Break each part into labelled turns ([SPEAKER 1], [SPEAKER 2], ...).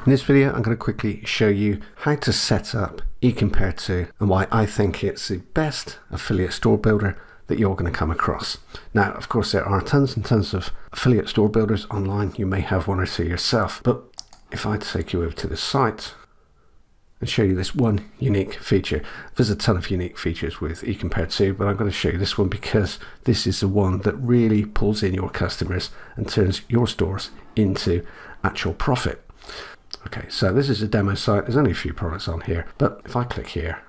[SPEAKER 1] In this video, I'm going to quickly show you how to set up eCompare 2 and why I think it's the best affiliate store builder that you're going to come across. Now, of course, there are tons and tons of affiliate store builders online. You may have one or two yourself, but if I take you over to the site and show you this one unique feature, there's a ton of unique features with eCompare 2, but I'm going to show you this one because this is the one that really pulls in your customers and turns your stores into actual profit. Okay, so this is a demo site. There's only a few products on here, but if I click here,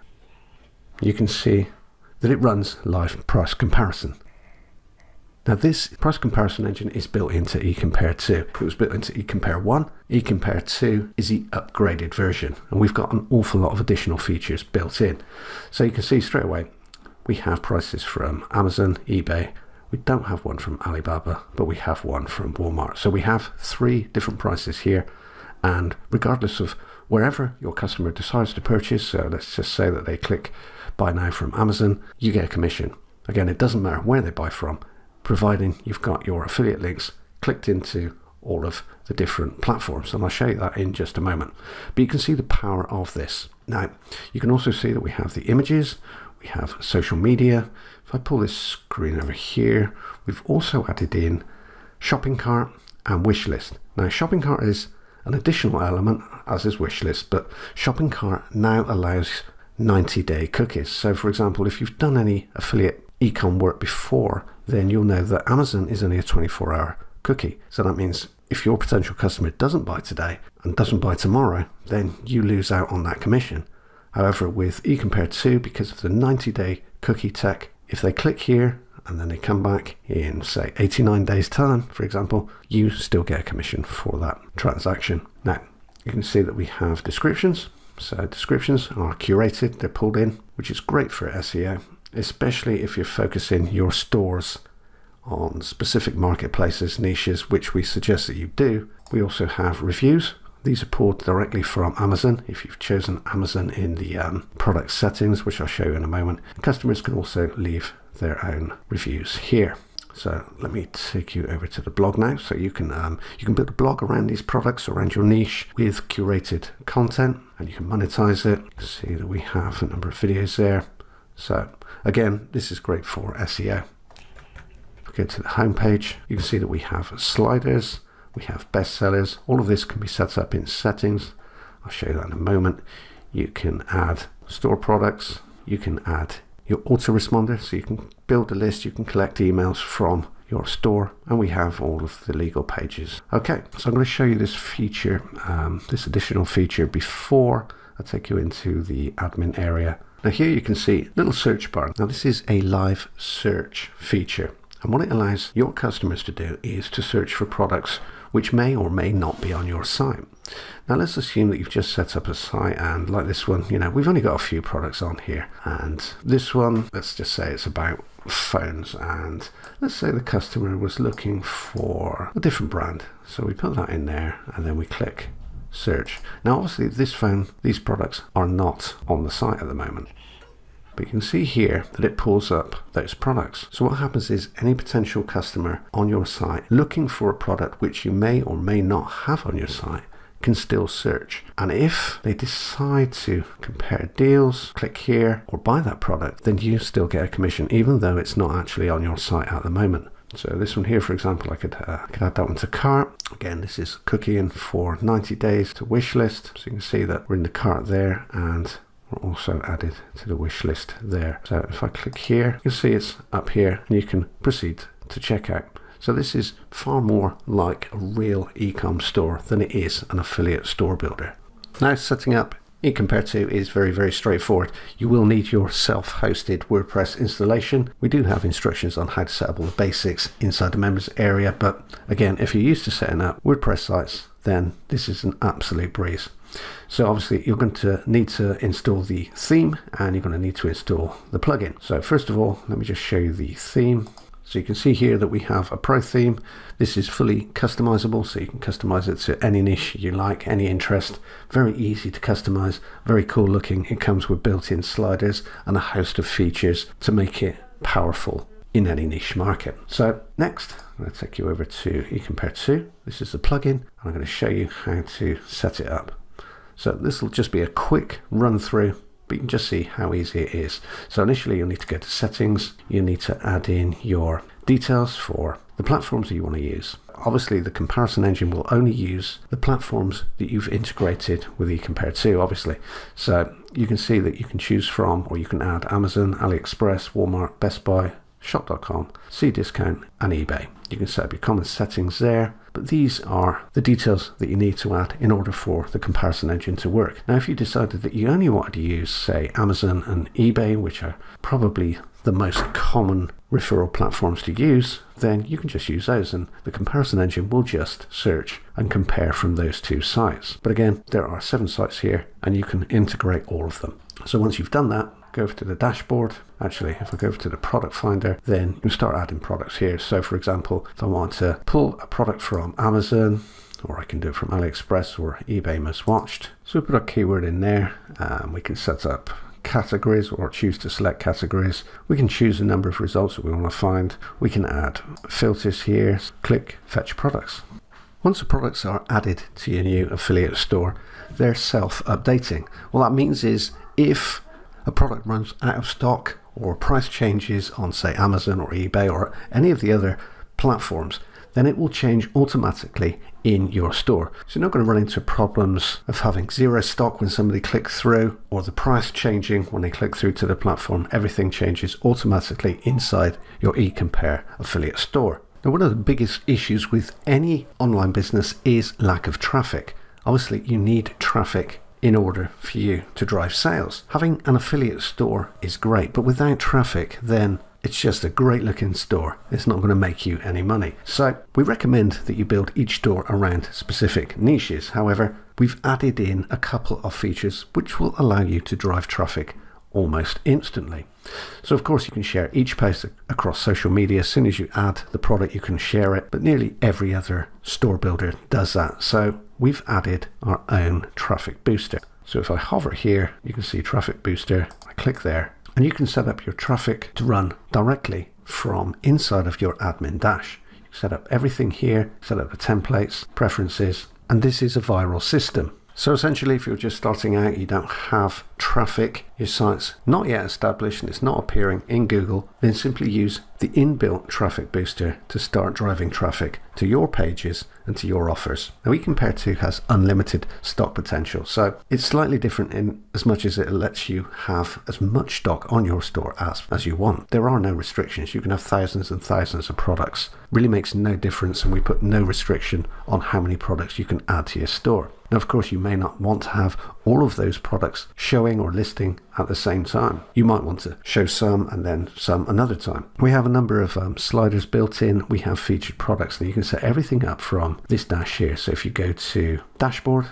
[SPEAKER 1] you can see that it runs live price comparison. Now this price comparison engine is built into eCompare 2. It was built into eCompare 1. eCompare 2 is the upgraded version, and we've got an awful lot of additional features built in. So you can see straight away, we have prices from Amazon, eBay. We don't have one from Alibaba, but we have one from Walmart. So we have 3 different prices here. And regardless of wherever your customer decides to purchase, so let's just say that they click buy now from Amazon, you get a commission. Again, it doesn't matter where they buy from, providing you've got your affiliate links clicked into all of the different platforms. And I'll show you that in just a moment. But you can see the power of this. Now, you can also see that we have the images, we have social media. If I pull this screen over here, we've also added in shopping cart and wish list. Now, shopping cart is an additional element, as is wishlist, but shopping cart now allows 90-day cookies. So for example, if you've done any affiliate eCom work before, then you'll know that Amazon is only a 24-hour cookie. So that means if your potential customer doesn't buy today and doesn't buy tomorrow, then you lose out on that commission. However, with eCompare 2, because of the 90-day cookie tech, if they click here and then they come back in, say, 89 days time, for example, you still get a commission for that transaction. Now, you can see that we have descriptions. So descriptions are curated, they're pulled in, which is great for SEO, especially if you're focusing your stores on specific marketplaces, niches, which we suggest that you do. We also have reviews. These are pulled directly from Amazon. If you've chosen Amazon in the product settings, which I'll show you in a moment, customers can also leave their own reviews here. So let me take you over to the blog now. So you can build a blog around these products, around your niche, with curated content, and you can monetize it. See that we have a number of videos there. So again, this is great for SEO. If we go to the home page, you can see that we have sliders, we have bestsellers. All of this can be set up in settings. I'll show you that in a moment. You can add store products, you can add your autoresponder, so you can build a list, you can collect emails from your store, and we have all of the legal pages. Okay, so I'm going to show you this feature, this additional feature, before I take you into the admin area. Now here you can see a little search bar. Now this is a live search feature, and what it allows your customers to do is to search for products which may or may not be on your site. Now let's assume that you've just set up a site, and like this one, we've only got a few products on here, and this one, let's just say it's about phones, and let's say the customer was looking for a different brand. So we put that in there and then we click search. Now obviously these products are not on the site at the moment, but you can see here that it pulls up those products. So what happens is any potential customer on your site looking for a product which you may or may not have on your site can still search. And if they decide to compare deals, click here, or buy that product, then you still get a commission, even though it's not actually on your site at the moment. So this one here, for example, I could add that one to cart. Again, this is cookie-in for 90 days to wish list. So you can see that we're in the cart there, and we're also added to the wish list there. So if I click here, you'll see it's up here, and you can proceed to checkout. So this is far more like a real eCom store than it is an affiliate store builder. Now, setting up eCompare 2 is very, very straightforward. You will need your self-hosted WordPress installation. We do have instructions on how to set up all the basics inside the members area, but again, if you're used to setting up WordPress sites, then this is an absolute breeze. So obviously you're going to need to install the theme, and you're going to need to install the plugin. So first of all, let me just show you the theme. So you can see here that we have a pro theme. This is fully customizable, so you can customize it to any niche you like, any interest. Very easy to customize, very cool looking. It comes with built-in sliders and a host of features to make it powerful. in any niche market. So next, I'm going to take you over to eCompare 2. This is the plugin, and I'm going to show you how to set it up. So this will just be a quick run through, but you can just see how easy it is. So initially you'll need to go to settings. You need to add in your details for the platforms that you want to use. Obviously the comparison engine will only use the platforms that you've integrated with eCompare 2, obviously. So you can see that you can choose from, or you can add Amazon, AliExpress, Walmart, Best Buy, Shop.com, Cdiscount and eBay. You can set up your common settings there, but these are the details that you need to add in order for the comparison engine to work. Now if you decided that you only wanted to use, say, Amazon and eBay, which are probably the most common referral platforms to use, then you can just use those and the comparison engine will just search and compare from those two sites. But again, there are 7 sites here and you can integrate all of them. So once you've done that, go over to the dashboard. Actually, if I go over to the product finder, then you can start adding products here. So for example, if I want to pull a product from Amazon, or I can do it from AliExpress or eBay Most Watched. So we put a keyword in there and we can set up categories or choose to select categories. We can choose a number of results that we want to find. We can add filters here, click fetch products. Once the products are added to your new affiliate store, they're self-updating. What that means is if a product runs out of stock or price changes on, say, Amazon or eBay or any of the other platforms, then it will change automatically in your store. So you're not going to run into problems of having 0 stock when somebody clicks through, or the price changing when they click through to the platform. Everything changes automatically inside your eCompare affiliate store. Now, one of the biggest issues with any online business is lack of traffic. Obviously, you need traffic in order for you to drive sales. Having an affiliate store is great, but without traffic, then it's just a great looking store. It's not going to make you any money. So we recommend that you build each store around specific niches. However, we've added in a couple of features which will allow you to drive traffic almost instantly. So of course you can share each post across social media. As soon as you add the product, you can share it, but nearly every other store builder does that. So we've added our own traffic booster. So if I hover here, you can see traffic booster. I click there and you can set up your traffic to run directly from inside of your admin dash. You set up everything here, set up the templates, preferences, and this is a viral system. So essentially, if you're just starting out, you don't have traffic, your site's not yet established and it's not appearing in Google, then simply use the inbuilt traffic booster to start driving traffic to your pages and to your offers. Now, eCompare 2 has unlimited stock potential, so it's slightly different in as much as it lets you have as much stock on your store as you want. There are no restrictions. You can have thousands and thousands of products. It really makes no difference, and we put no restriction on how many products you can add to your store. Now, of course, you may not want to have all of those products showing or listing at the same time. You might want to show some and then some another time. We have a number of sliders built in. We have featured products, and you can set everything up from this dash here. So if you go to dashboard,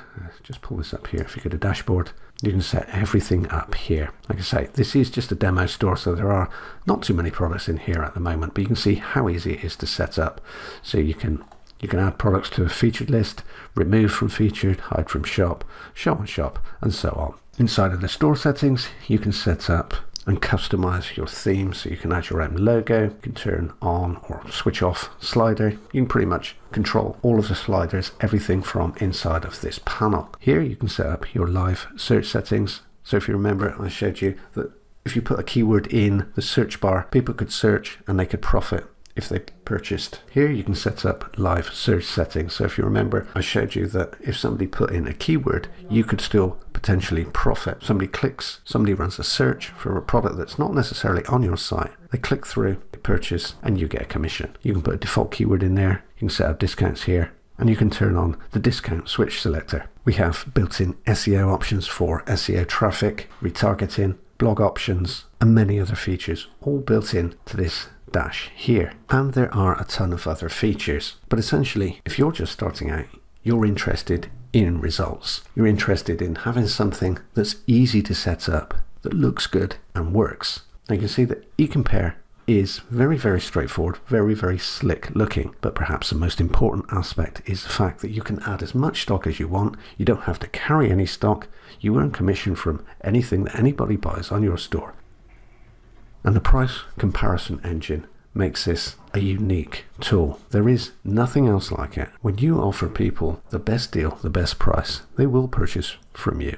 [SPEAKER 1] just pull this up here. If you go to dashboard, you can set everything up here. Like I say, this is just a demo store, so there are not too many products in here at the moment, but you can see how easy it is to set up. So you can add products to a featured list, remove from featured, hide from shop, show on shop, and so on. Inside of the store settings, you can set up and customize your theme, so you can add your own logo, you can turn on or switch off slider. You can pretty much control all of the sliders, everything from inside of this panel. Here you can set up your live search settings. So if you remember, I showed you that if you put a keyword in the search bar, people could search and they could profit if they purchased. Here you can set up live search settings. So if you remember, I showed you that if somebody put in a keyword, you could still potentially profit. Somebody clicks, somebody runs a search for a product that's not necessarily on your site. They click through, they purchase, and you get a commission. You can put a default keyword in there. You can set up discounts here, and you can turn on the discount switch selector. We have built-in SEO options for SEO traffic, retargeting, blog options, and many other features, all built in to this dash here. And there are a ton of other features, but essentially if you're just starting out, you're interested in results. You're interested in having something that's easy to set up, that looks good and works. Now you can see that eCompare is very, very straightforward, very, very slick looking, but perhaps the most important aspect is the fact that you can add as much stock as you want. You don't have to carry any stock. You earn commission from anything that anybody buys on your store. And the price comparison engine makes this a unique tool. There is nothing else like it. When you offer people the best deal, the best price, they will purchase from you.